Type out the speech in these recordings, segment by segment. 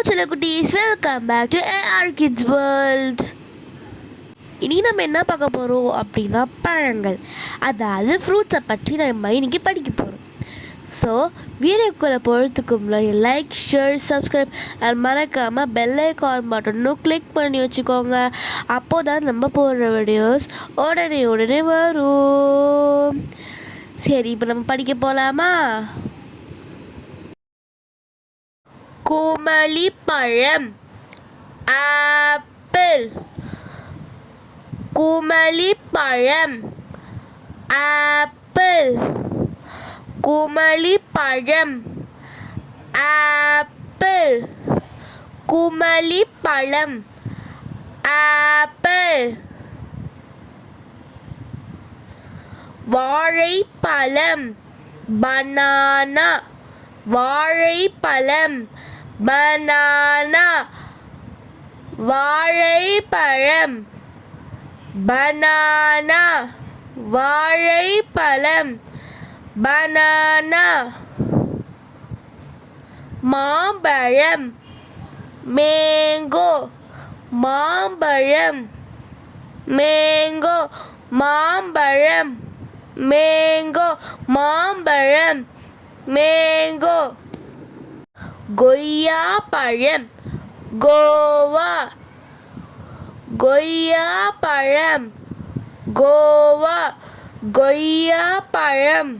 செல்லக்குட்டீஸ், welcome back to AR kids world. இனி நம்ம என்ன பார்க்க போகிறோம் அப்படின்னா பழங்கள், அதாவது ஃப்ரூட்ஸை பற்றி நம்ம இன்னைக்கு படிக்க போகிறோம். ஸோ வீடியோக்குள்ளே போகிறதுக்கு முன்னாடி லைக், ஷேர், சப்ஸ்கிரைப் அண்ட் மறக்காமல் பெல் ஐகான் பட்டனும் கிளிக் பண்ணி வச்சுக்கோங்க. அப்போ தான் நம்ம போடுற வீடியோஸ் உடனே வரும். சரி, இப்போ நம்ம படிக்க போகலாமா? குமளி பழம், ஆப்பிள். குமளி பழம், ஆப்பிள். குமளி பழம், ஆப்பிள். குமளி பழம், ஆப்பிள். வாழைப்பழம், பனானா. வாழைப்பழம், பனானா. வாழைப்பழம், பனானா. வாழைப்பழம், பனானா. மாம்பழம், மேங்கோ. மாம்பழம், மேங்கோ. மாம்பழம், மேங்கோ. மாம்பழம், மேங்கோ. கொய்யா பழம், கோவா. கொய்யா பழம், கோவா. கொய்யா பழம்,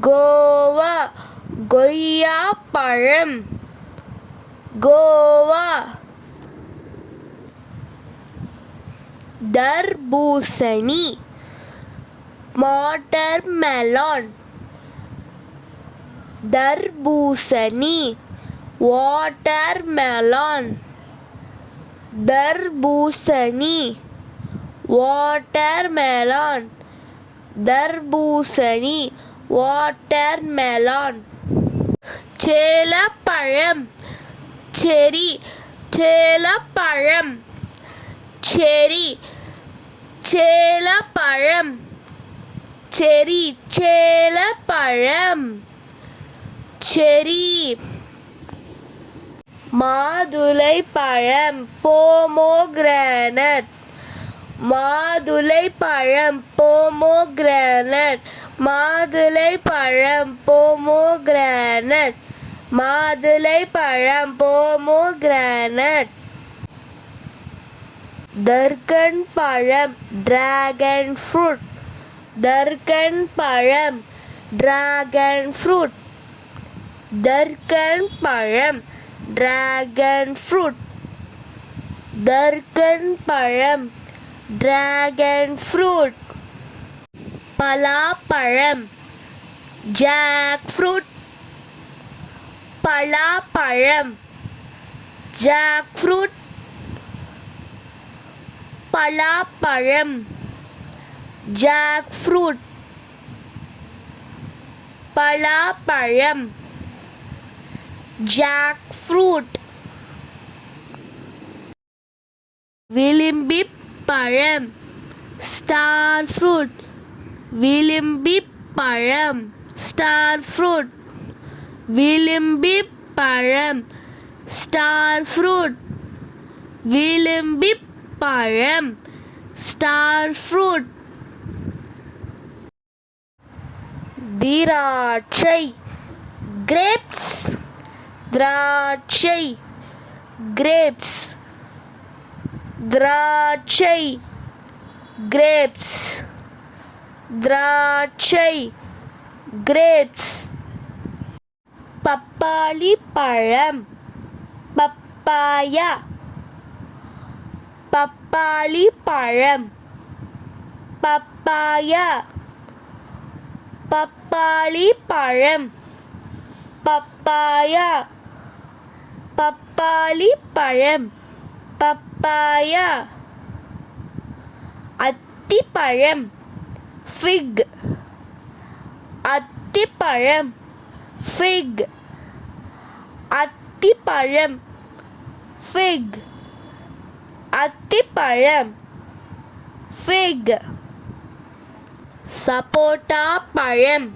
கோவா. கொய்யா பழம், கோவா. தர்பூசணி, வாட்டர்மெலன். தர்பூசணி, வாட்டர்மெலன். தர்பூசணி, வாட்டர்மெலன். தர்பூசணி, வாட்டர்மெலன். சேலப்பழம், செரி. சேலப்பழம், செரி. சேலப்பழம், செரி. சேலப்பழம், செரி. மாதுளைப்பழம், போமோகிரானட். மாதுளைப்பழம், போமோகிரானட். மாதுளைப்பழம், போமோகிரானட். மாதுளைப்பழம், போமோகிரானட். தர்கன் பழம், டிராகன் ஃப்ரூட். தர்கன் பழம், டிராகன் ஃப்ரூட். தர்கன் பழம், டிராகன் ஃப்ரூட். தர்கன் பழம், டிராகன் ஃப்ரூட். பலாப்பழம், ஜாக் ஃப்ரூட். பலாப்பழம், ஜாக் ஃப்ரூட். பலாப்பழம், ஜாக் ஃப்ரூட். பலாப்பழம், ஜாக் ஃப்ரூட். விளிம்பிப் பழம், ஸ்டார் ஃப்ரூட். விளிம்பிப் பழம், ஸ்டார் ஃப்ரூட். விளிம்பிப் பழம், ஸ்டார் ஃப்ரூட். விளிம்பிப் பழம், ஸ்டார் ஃப்ரூட். திராட்சை, கிரேப்ஸ். திராட்சை, கிரேப்ஸ். திராட்சை, கிரேப்ஸ். திராட்சை, கிரேப்ஸ். பப்பாளி பழம், பப்பாயா. பப்பாளி பழம், பப்பாயா. பப்பாளி பழம், பப்பாயா. பப்பாளி பழம், பப்பாயா. அத்திப்பழம், ஃபிக். அத்திப்பழம், ஃபிக். அத்திப்பழம், ஃபிக். அத்திப்பழம், ஃபிக். சப்போட்டா பழம்,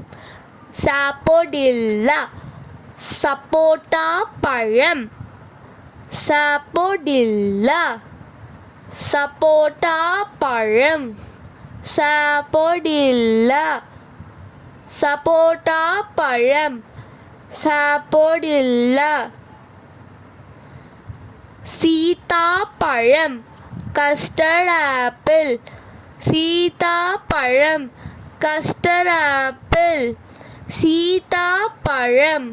சாப்போடில்லா. சப்போட்டா பழம், சப்போடில்லா சப்போட்டா பழம். சப்போடில்லா சப்போட்டா பழம். சப்போடில்லா. சீதாப்பழம் கஸ்டர்ட் ஆப்பிள். சீதாப்பழம் கஸ்டர்ட் ஆப்பிள். சீதாப்பழம்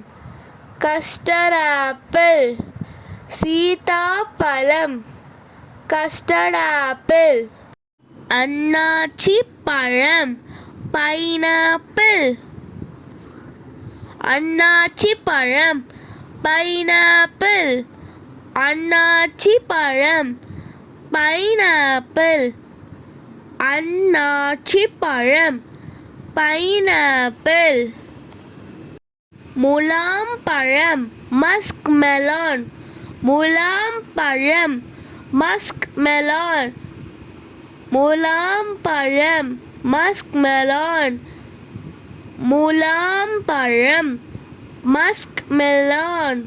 கஸ்டர்ட் ஆப்பிள். சீதாப்பழம் கஸ்டர்ட் ஆப்பிள். அன்னாச்சி பழம் பைனாப்பிள். அன்னாச்சி பழம் பைனாப்பிள். அன்னாச்சி பழம் பைனாப்பிள். அன்னாச்சி பழம் பைனாப்பிள். முலாம் பழம் மஸ்க் மெலான். முலாம் பழம் மஸ்க் மெலான். முலாம் பழம் மஸ்க் மெலான். முலாம் பழம் மஸ்க் மெலான்.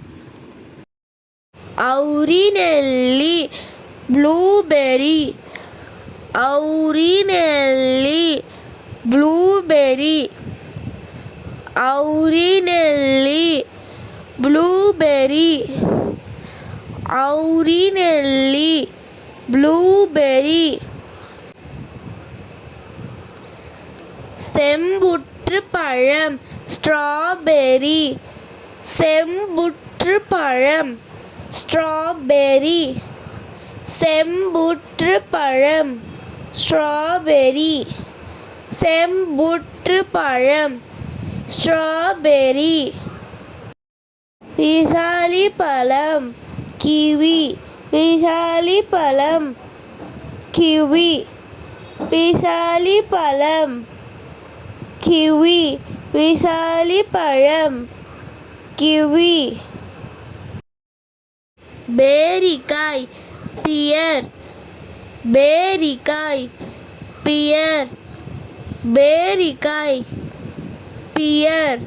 அவுரிநெல்லி ப்ளூபெர்ரி. அவுரிநெல்லி ப்ளூபெர்ரி. அவுரிநெல்லி ப்ளூபெர்ரி. அவுரிநெல்லி ப்ளூபெர்ரி. செம்புற்று பழம் ஸ்ட்ராபெர்ரி. செம்புற்று பழம் ஸ்ட்ராபெர்ரி. செம்புற்று பழம் ஸ்ட்ராபெர்ரி. செம்புற்று பழம் ஸ்ட்ராபெர்ரி. விசாலி பழம் கிவி. விசாலி பழம் கிவி. விசாலி பழம் கிவி. விசாலி பழம் கிவி. பேரிக்காய் பியர். பேரிக்காய் பியர். பேரிக்காய் பியர்.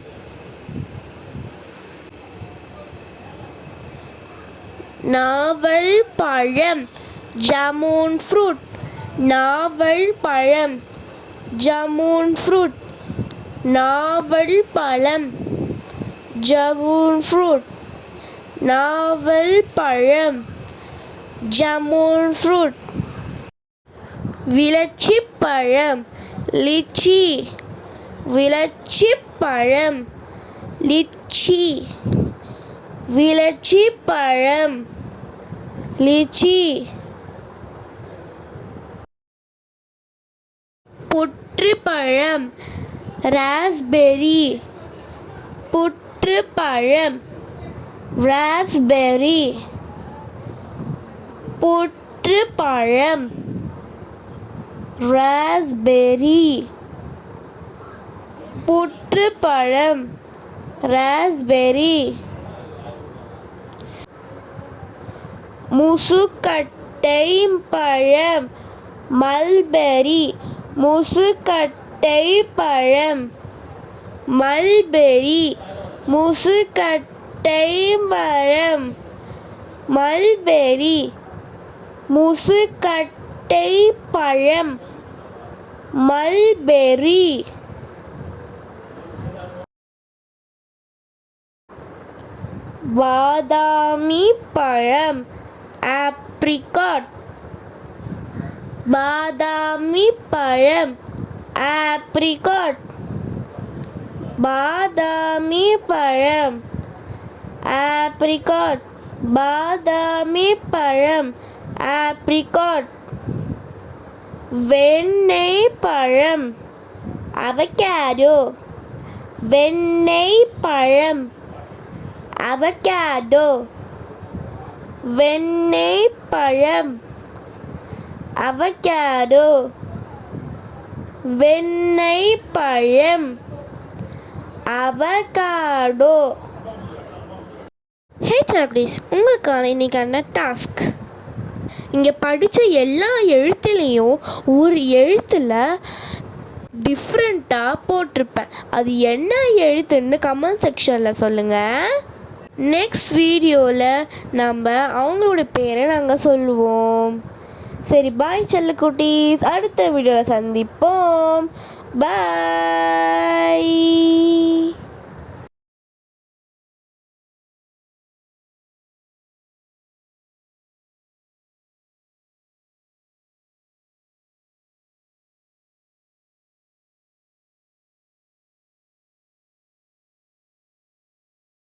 நாவல் பழம் ஜாமுன் ஃப்ரூட். நாவல் பழம் ஜாமுன் ஃப்ரூட். நாவல் பழம் ஜாமுன் ஃப்ரூட். நாவல் பழம் ஜாமுன் ஃப்ரூட். விளச்சி பழம் லிச்சி. விளச்சி பழம் லிச்சி. விளச்சி பழம் லிச்சி. புற்று பழம் ராஸ்பெர்ரி. புற்று பழம் ராஸ்பெர்ரி. புற்று பழம் ராஸ்பெர்ரி. புற்று பழம் ராஸ்பெர்ரி. முசுக்கட்டை பழம் மல்பெரி. முசுக்கட்டை பழம் மல்பெரி. முசுக்கட்டை பழம் மல்பெரி. முசுக்கட்டை பழம் மல்பெரி. பாதாமி பழம் ஆப்ரிகாட். பாதாமி பழம் ஆப்ரிகாட். பாதாமி பழம் ஆப்ரிகாட். பாதாமி பழம் ஆப்ரிகாட். வெண்ணெய் பழம் அவகேடோ. வெண்ணெய் பழம் அவகேடோ. வெண்ணெய் பழம் அவகேடோ. வெண்ணெய் பழம் அவகாடோ. ஹே சாக்டீஸ், உங்களுக்கான இன்னைக்கான டாஸ்க். இங்கே படித்த எல்லா எழுத்துலேயும் ஒரு எழுத்தில் டிஃப்ரெண்ட்டாக போட்டிருப்பேன். அது என்ன எழுத்துன்னு கமெண்ட் செக்ஷனில் சொல்லுங்கள். நெக்ஸ்ட் வீடியோவில் நம்ம அவங்களோட பேரை நாங்கள் சொல்லுவோம். சரி, பாய் செல்லக்குட்டீஸ். அடுத்த வீடியோவில் சந்திப்போம். பாய்.